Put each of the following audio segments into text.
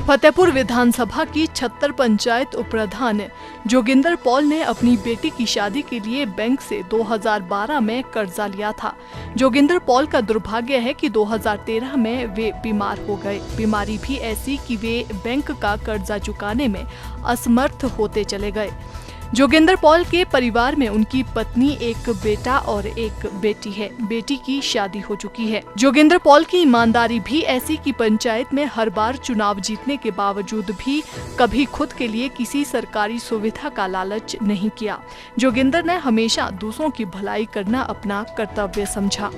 फतेहपुर विधानसभा की 76 पंचायत उपप्रधान जोगिंदर पॉल ने अपनी बेटी की शादी के लिए बैंक से 2012 में कर्जा लिया था। जोगिंदर पॉल का दुर्भाग्य है कि 2013 में वे बीमार हो गए। बीमारी भी ऐसी कि वे बैंक का कर्जा चुकाने में असमर्थ होते चले गए। जोगिंदर पॉल के परिवार में उनकी पत्नी, एक बेटा और एक बेटी है। बेटी की शादी हो चुकी है। जोगिंदर पॉल की ईमानदारी भी ऐसी कि पंचायत में हर बार चुनाव जीतने के बावजूद भी कभी खुद के लिए किसी सरकारी सुविधा का लालच नहीं किया। जोगिंदर ने हमेशा दूसरों की भलाई करना अपना कर्तव्य समझा।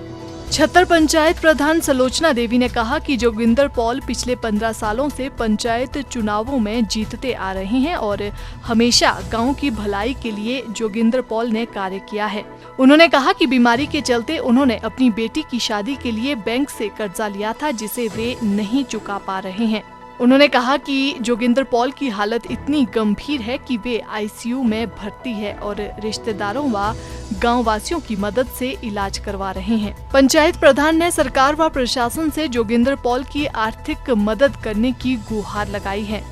76 पंचायत प्रधान सलोचना देवी ने कहा कि जोगिंदर पॉल पिछले 15 सालों से पंचायत चुनावों में जीतते आ रहे हैं और हमेशा गांव की भलाई के लिए जोगिंदर पॉल ने कार्य किया है। उन्होंने कहा कि बीमारी के चलते उन्होंने अपनी बेटी की शादी के लिए बैंक से कर्जा लिया था, जिसे वे नहीं चुका पा रहे हैं। उन्होंने कहा कि जोगिंदर पॉल की हालत इतनी गंभीर है कि वे आईसीयू में भर्ती है और रिश्तेदारों व गांव वासियों की मदद से इलाज करवा रहे हैं। पंचायत प्रधान ने सरकार व प्रशासन से जोगिंदर पॉल की आर्थिक मदद करने की गुहार लगाई है।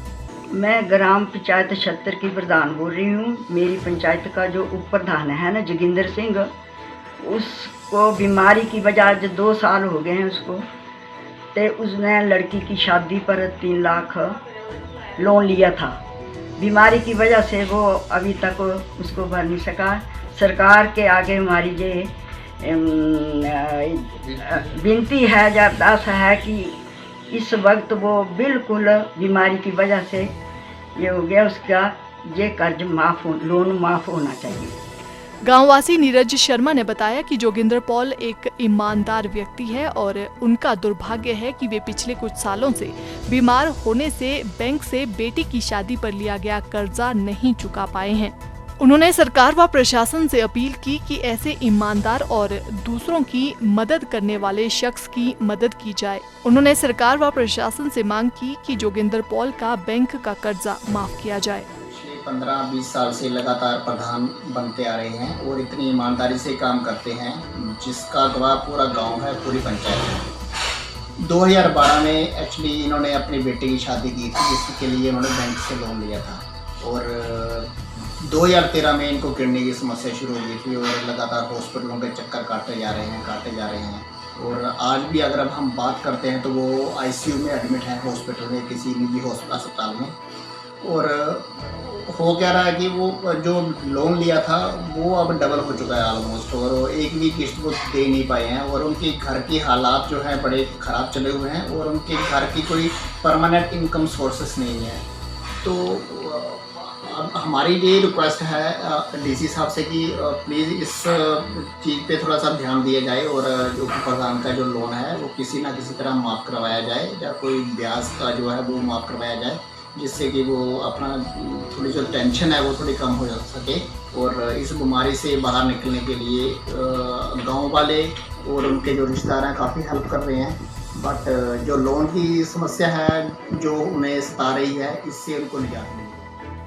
मैं ग्राम पंचायत 76 की प्रधान बोल रही हूँ। मेरी पंचायत का जो उप प्रधान है ना जोगिंदर सिंह, उसको बीमारी की वजह आज 2 साल हो गए हैं उसको। तो उसने लड़की की शादी पर 3 लाख लोन लिया था। बीमारी की वजह से वो अभी तक उसको भर नहीं सका। सरकार के आगे हमारी ये विनती है, अरदास है कि इस वक्त वो बिल्कुल बीमारी की वजह से ये हो गया, उसका ये कर्ज लोन माफ़ होना चाहिए। गांववासी नीरज शर्मा ने बताया कि जोगिंदर पॉल एक ईमानदार व्यक्ति है और उनका दुर्भाग्य है कि वे पिछले कुछ सालों से बीमार होने से बैंक से बेटी की शादी पर लिया गया कर्जा नहीं चुका पाए हैं। उन्होंने सरकार व प्रशासन से अपील की कि ऐसे ईमानदार और दूसरों की मदद करने वाले शख्स की मदद की जाए। उन्होंने सरकार व प्रशासन से मांग की कि जोगिंदर पॉल का बैंक का कर्जा माफ किया जाए। 15-20 साल से लगातार प्रधान बनते आ रहे हैं और इतनी ईमानदारी से काम करते हैं, जिसका गवाह पूरा गांव है, पूरी पंचायत है। 2012 में एक्चुअली इन्होंने अपनी बेटी की शादी की थी, जिसके लिए इन्होंने बैंक से लोन लिया था और 2013 में इनको किडनी की समस्या शुरू हो गई थी और लगातार हॉस्पिटलों के चक्कर काटे जा रहे हैं। और आज भी अगर अब हम बात करते हैं तो वो आईसीयू में एडमिट है हॉस्पिटल में, किसी निजी अस्पताल में। और हो क्या रहा है कि वो जो लोन लिया था वो अब डबल हो चुका है ऑलमोस्ट, और एक भी किस्त वो दे नहीं पाए हैं और उनके घर की हालात जो हैं बड़े ख़राब चले हुए हैं और उनके घर की कोई परमानेंट इनकम सोर्सेस नहीं है। तो अब हमारी ये रिक्वेस्ट है डीसी साहब से कि प्लीज़ इस चीज़ पे थोड़ा सा ध्यान दिया जाए और जो प्रधान का जो लोन है वो किसी ना किसी तरह माफ़ करवाया जाए, या कोई ब्याज का जो है वो माफ़ करवाया जाए, जिससे कि वो अपना थोड़ी जो टेंशन है वो थोड़ी कम हो सके। और इस बीमारी से बाहर निकलने के लिए गांव वाले और उनके जो रिश्तेदार हैं काफ़ी हेल्प कर रहे हैं, बट जो लोन की समस्या है जो उन्हें सता रही है, इससे उनको निजात मिले।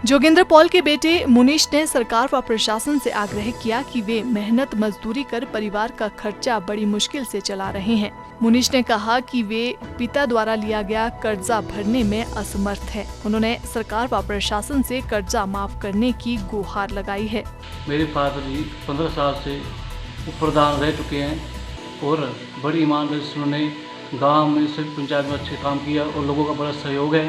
जोगिंदर पॉल के बेटे मुनीश ने सरकार व प्रशासन से आग्रह किया कि वे मेहनत मजदूरी कर परिवार का खर्चा बड़ी मुश्किल से चला रहे हैं। मुनीश ने कहा कि वे पिता द्वारा लिया गया कर्जा भरने में असमर्थ है। उन्होंने सरकार व प्रशासन से कर्जा माफ करने की गुहार लगाई है। मेरे फादर जी 15 साल से उप प्रधान रह चुके हैं और बड़ी ईमानदारी से उन्होंने गाँव में सभी पंचायत में अच्छे काम किया और लोगों का बड़ा सहयोग है।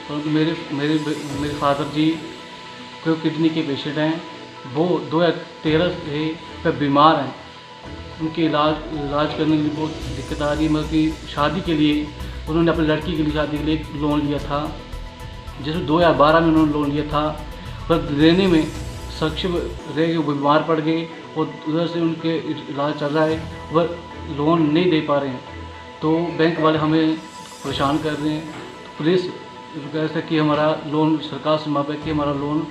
परंतु मेरे फादर जी को किडनी के पेशेंट हैं, वो 2013 से बीमार हैं। उनके इलाज करने के लिए बहुत दिक्कत आ रही है। मतलब कि शादी के लिए उन्होंने अपनी लड़की के लिए शादी के लिए लोन लिया था, जैसे 2012 में उन्होंने लोन लिया था, पर देने में सक्षम रह गए, वो बीमार पड़ गए और उधर से उनके इलाज चल रहा है, वह लोन नहीं दे पा रहे हैं। तो बैंक वाले हमें परेशान कर रहे हैं। तो प्लीज़ रिक्वेस्ट है कि हमारा लोन सरकार से माफ़ है कि हमारा लोन